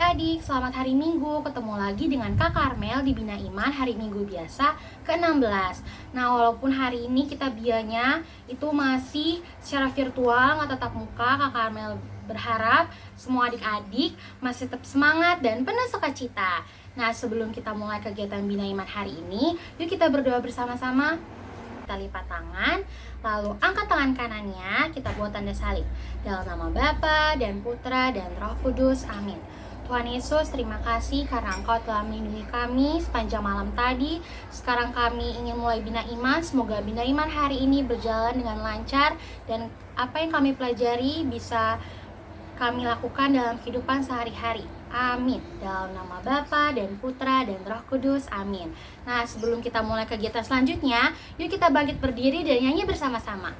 adik-adik, selamat hari Minggu. Ketemu lagi dengan Kak Karmel di Bina Iman hari Minggu biasa ke-16. Nah, walaupun hari ini kita bianya itu masih secara virtual, nggak tatap muka, Kak Karmel berharap semua adik-adik masih tetap semangat dan penuh sukacita. Nah, sebelum kita mulai kegiatan Bina Iman hari ini, yuk kita berdoa bersama-sama. Kita lipat tangan, lalu angkat tangan kanannya, kita buat tanda salib. Dalam nama Bapa dan Putra dan Roh Kudus, amin. Tuhan Yesus, terima kasih karena Engkau telah melindungi kami sepanjang malam tadi. Sekarang kami ingin mulai Bina Iman. Semoga Bina Iman hari ini berjalan dengan lancar dan apa yang kami pelajari bisa kami lakukan dalam kehidupan sehari-hari. Amin. Dalam nama Bapa dan Putra dan Roh Kudus. Amin. Nah, sebelum kita mulai kegiatan selanjutnya, yuk kita bangkit berdiri dan nyanyi bersama-sama.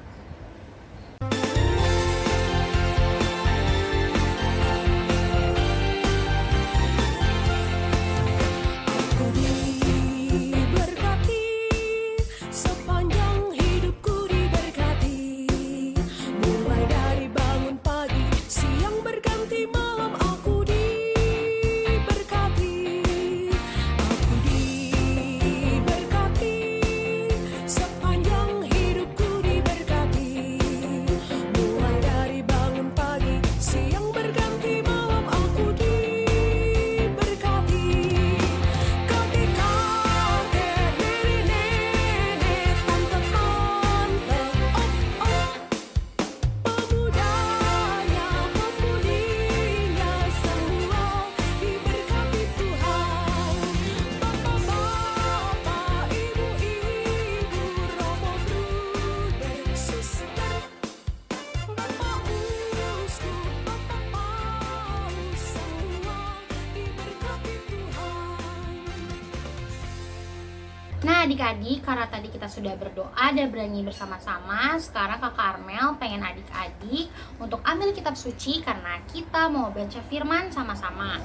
Nah, adik-adik, karena tadi kita sudah berdoa dan bernyanyi bersama-sama, sekarang Kak Karmel pengen adik-adik untuk ambil kitab suci karena kita mau baca firman sama-sama.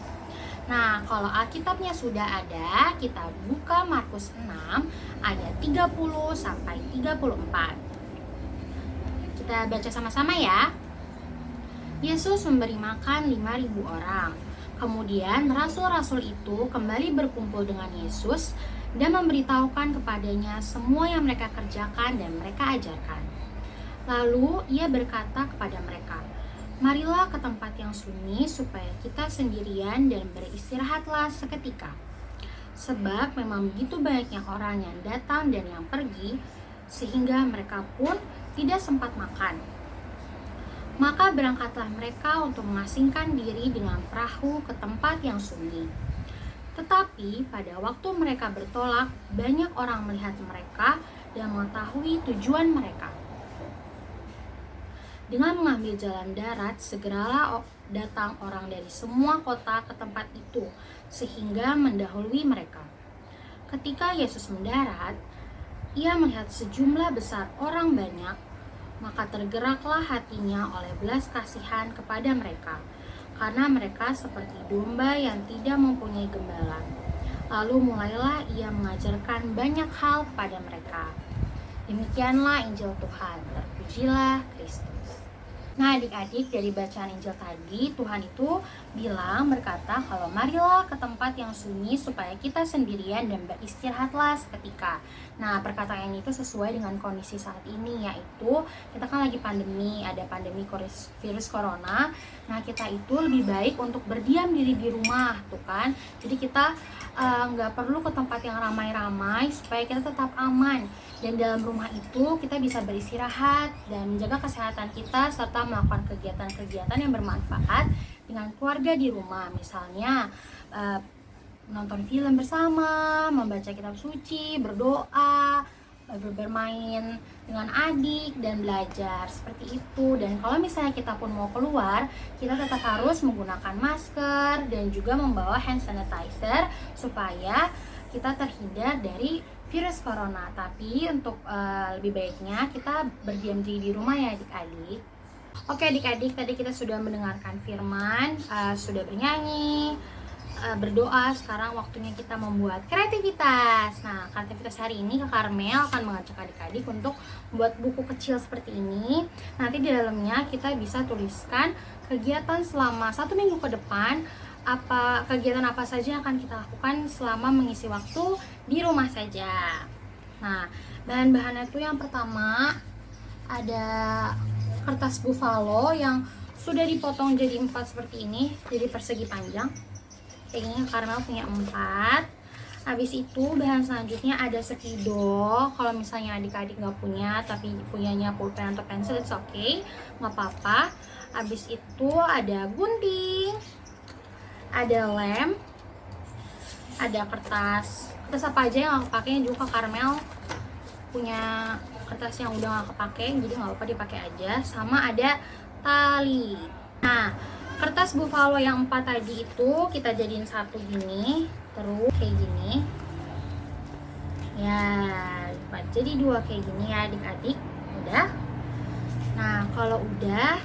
Nah, kalau Alkitabnya sudah ada, kita buka Markus 6 ayat 30 sampai 34. Kita baca sama-sama ya. Yesus memberi makan 5.000 orang. Kemudian rasul-rasul itu kembali berkumpul dengan Yesus dan memberitahukan kepadanya semua yang mereka kerjakan dan mereka ajarkan. Lalu ia berkata kepada mereka, "Marilah ke tempat yang sunyi supaya kita sendirian dan beristirahatlah seketika. Sebab memang begitu banyaknya orang yang datang dan yang pergi, sehingga mereka pun tidak sempat makan. Maka berangkatlah mereka untuk mengasingkan diri dengan perahu ke tempat yang sunyi. Tetapi pada waktu mereka bertolak, banyak orang melihat mereka dan mengetahui tujuan mereka. Dengan mengambil jalan darat, segeralah datang orang dari semua kota ke tempat itu, sehingga mendahului mereka. Ketika Yesus mendarat, ia melihat sejumlah besar orang banyak, maka tergeraklah hatinya oleh belas kasihan kepada mereka, karena mereka seperti domba yang tidak mempunyai gembala. Lalu mulailah ia mengajarkan banyak hal kepada mereka. Demikianlah Injil Tuhan. Terpujilah Kristus. Nah, adik-adik, dari bacaan Injil tadi, Tuhan itu berkata kalau marilah ke tempat yang sunyi supaya kita sendirian dan beristirahatlah seketika. Nah, perkataan itu sesuai dengan kondisi saat ini, yaitu kita kan lagi pandemi, ada pandemi virus corona. Nah, kita itu lebih baik untuk berdiam diri di rumah, tuh kan. Jadi kita nggak perlu ke tempat yang ramai-ramai supaya kita tetap aman. Dan dalam rumah itu kita bisa beristirahat dan menjaga kesehatan kita serta melakukan kegiatan-kegiatan yang bermanfaat dengan keluarga di rumah. Misalnya menonton film bersama, membaca kitab suci, berdoa, bermain dengan adik dan belajar seperti itu. Dan kalau misalnya kita pun mau keluar, kita tetap harus menggunakan masker dan juga membawa hand sanitizer supaya kita terhindar dari virus corona. Tapi untuk lebih baiknya kita berdiam diri di rumah ya adik-adik. Oke adik-adik, tadi kita sudah mendengarkan firman, sudah bernyanyi, berdoa. Sekarang waktunya kita membuat kreativitas. Nah, kreativitas hari ini Kak Karmel akan mengajak adik-adik untuk membuat buku kecil seperti ini. Nanti di dalamnya kita bisa tuliskan kegiatan selama 1 minggu ke depan kegiatan apa saja yang akan kita lakukan selama mengisi waktu di rumah saja. Nah, bahan-bahannya tuh yang pertama ada kertas buffalo yang sudah dipotong jadi 4 seperti ini, jadi persegi panjang. Kayak gini, Karmel punya 4. Habis itu bahan selanjutnya ada spidol. Kalau misalnya adik-adik nggak punya tapi punyanya pulpen atau pensil, it's okay, nggak apa-apa. Habis itu ada gunting, ada lem, ada kertas apa aja yang aku pakai. Juga Karmel punya kertas yang udah nggak kepake, jadi nggak apa-apa dipakai aja. Sama ada tali. Nah, kertas buffalo yang 4 tadi itu kita jadiin satu gini, terus kayak gini ya, jadi 2 kayak gini ya adik-adik. Udah. Nah, kalau udah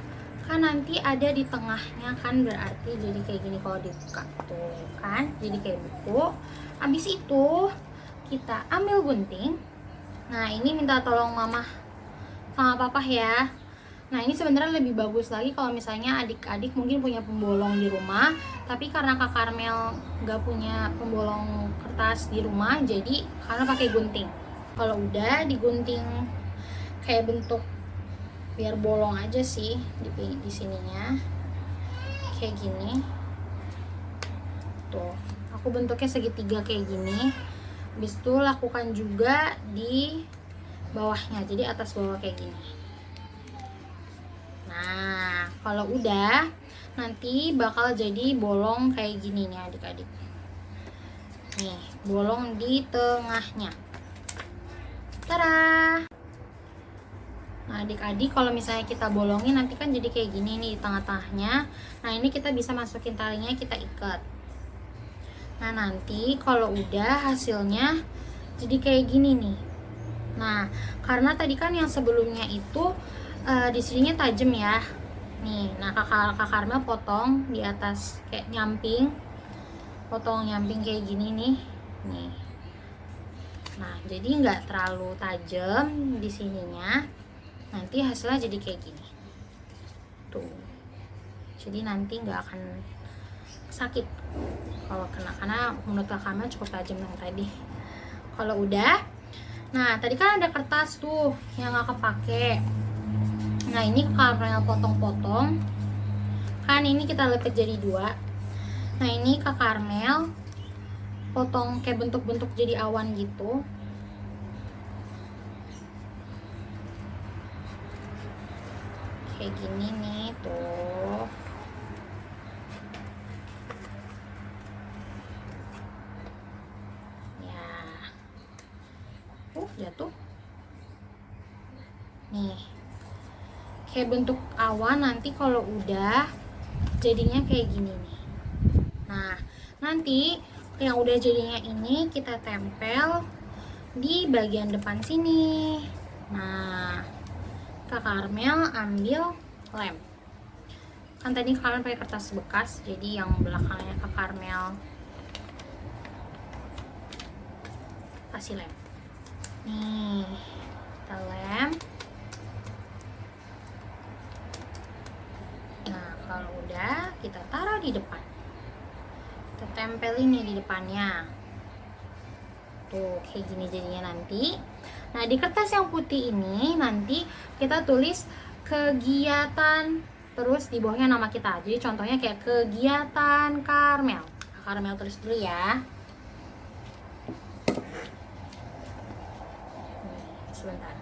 kan nanti ada di tengahnya kan, berarti jadi kayak gini kalau dibuka tuh kan, jadi kayak buku. Habis itu kita ambil gunting. Nah, ini minta tolong mama sama papa ya. Nah, ini sebenarnya lebih bagus lagi kalau misalnya adik-adik mungkin punya pembolong di rumah, tapi karena Kak Karmel nggak punya pembolong kertas di rumah, jadi karena pakai gunting. Kalau udah digunting kayak bentuk biar bolong aja sih di sininya, kayak gini. Tuh, aku bentuknya segitiga kayak gini. Habis itu lakukan juga di bawahnya, jadi atas bawah kayak gini. Nah, kalau udah nanti bakal jadi bolong kayak gini nih adik-adik. Nih, bolong di tengahnya. Tada! Nah, adik-adik kalau misalnya kita bolongin nanti kan jadi kayak gini nih di tengah-tengahnya. Nah, ini kita bisa masukin talinya, kita ikat. Nah, nanti kalau udah hasilnya jadi kayak gini nih. Nah, karena tadi kan yang sebelumnya itu di sininya tajam ya. Nih, nah Kak Karmel potong di atas kayak nyamping. Potong nyamping kayak gini nih. Nih. Nah, jadi nggak terlalu tajam di sininya. Nanti hasilnya jadi kayak gini. Tuh. Jadi nanti nggak akan sakit kalau kena, karena menurut Kak Karmel cukup tajam yang tadi. Kalau udah, nah tadi kan ada kertas tuh yang nggak kepake. Nah, ini Karmel potong-potong kan, ini kita lepet jadi 2. Nah, ini Kak Karmel potong kayak bentuk-bentuk jadi awan gitu. Kayak gini nih tuh. Ya. Jatuh. Nih. Kayak bentuk awan, nanti kalau udah jadinya kayak gini nih. Nah, nanti yang udah jadinya ini kita tempel di bagian depan sini. Nah, Kak Karmel ambil lem. Kan tadi Kak Karmel pakai kertas bekas, jadi yang belakangnya Kak Karmel kasih lem. Nih, kita lem. Kalau udah, kita taruh di depan. Kita tempel ini di depannya. Tuh, kayak gini jadinya nanti. Nah, di kertas yang putih ini nanti kita tulis kegiatan, terus di bawahnya nama kita. Jadi contohnya kayak kegiatan Karmel. Karmel tulis dulu ya. Sebentar.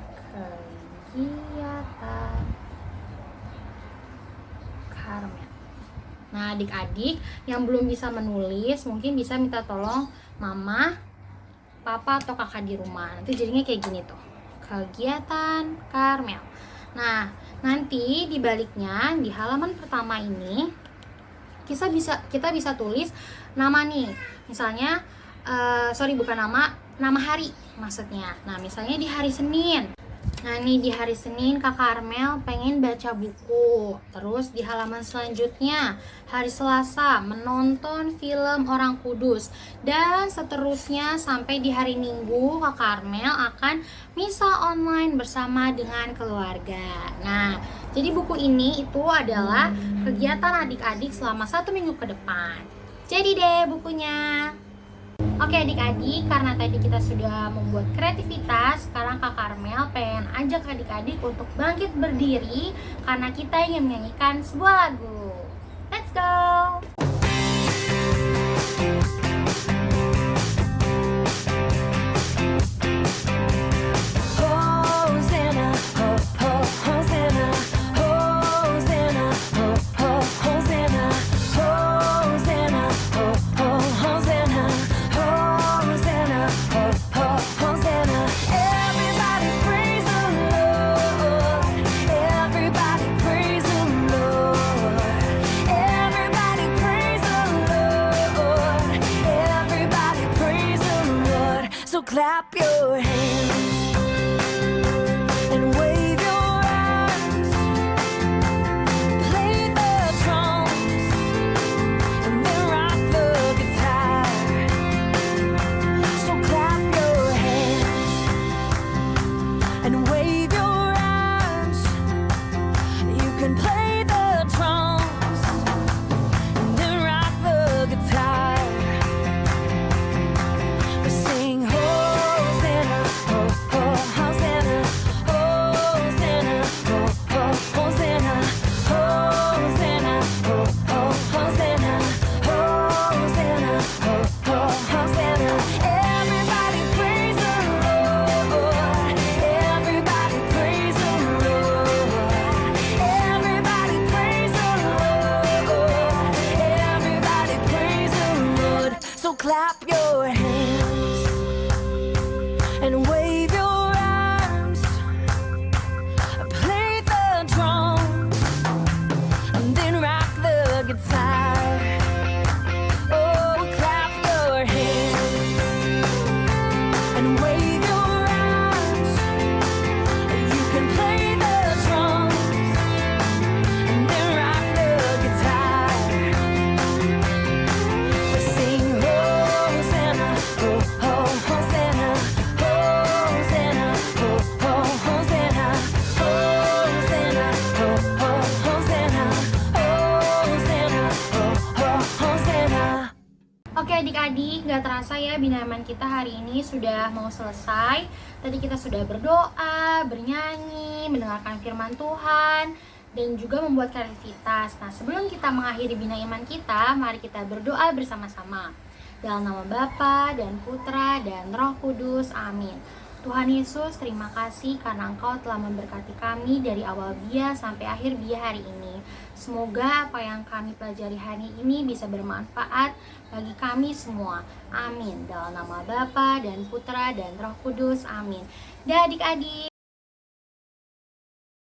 Kegiatan Karmel. Nah, adik-adik yang belum bisa menulis mungkin bisa minta tolong mama, papa, atau kakak di rumah. Nanti jadinya kayak gini tuh, kegiatan Karmel. Nah, nanti di baliknya di halaman pertama ini kita bisa tulis nama nih. Misalnya bukan nama hari maksudnya. Nah, misalnya di hari Senin. Nah, nih di hari Senin Kak Karmel pengen baca buku. Terus di halaman selanjutnya hari Selasa menonton film Orang Kudus. Dan seterusnya sampai di hari Minggu Kak Karmel akan misa online bersama dengan keluarga. Nah, jadi buku ini itu adalah kegiatan adik-adik selama 1 minggu ke depan. Jadi deh bukunya. Oke adik-adik, karena tadi kita sudah membuat kreativitas, sekarang Kak Karmel pengen ajak adik-adik untuk bangkit berdiri karena kita ingin menyanyikan sebuah lagu. Let's go! Clap your hands and wave your arms, play the drums and then rock the guitar. So clap your hands and wave your arms. You can play the drums and then rock the guitar. We sing Hosanna, Hosanna, Hosanna, Hosanna, Hosanna, Hosanna, Hosanna, Hosanna. Everybody praise the Lord. Everybody praise the Lord. Everybody praise the Lord. Everybody praise the Lord. So clap your hands and wave your arms, play the drums and then rock the guitar. Oh, clap your hands and wave your arms. You can play the drums and then rock the guitar. We sing Hosanna, Hosanna, Hosanna, Hosanna, Hosanna, Hosanna, Hosanna, Hosanna. Oke adik-adik, gak terasa ya Binaman kita hari ini sudah mau selesai. Tadi kita sudah berdoa, bernyanyi, mendengarkan firman Tuhan, dan juga membuat kreativitas. Nah sebelum kita mengakhiri Bina Iman kita, mari kita berdoa bersama-sama. Dalam nama Bapa dan Putra dan Roh Kudus, amin. Tuhan Yesus, terima kasih karena Engkau telah memberkati kami dari awal Bia sampai akhir Bia hari ini. Semoga apa yang kami pelajari hari ini bisa bermanfaat bagi kami semua. Amin. Dalam nama Bapa dan Putra dan Roh Kudus, amin. Dan adik-adik,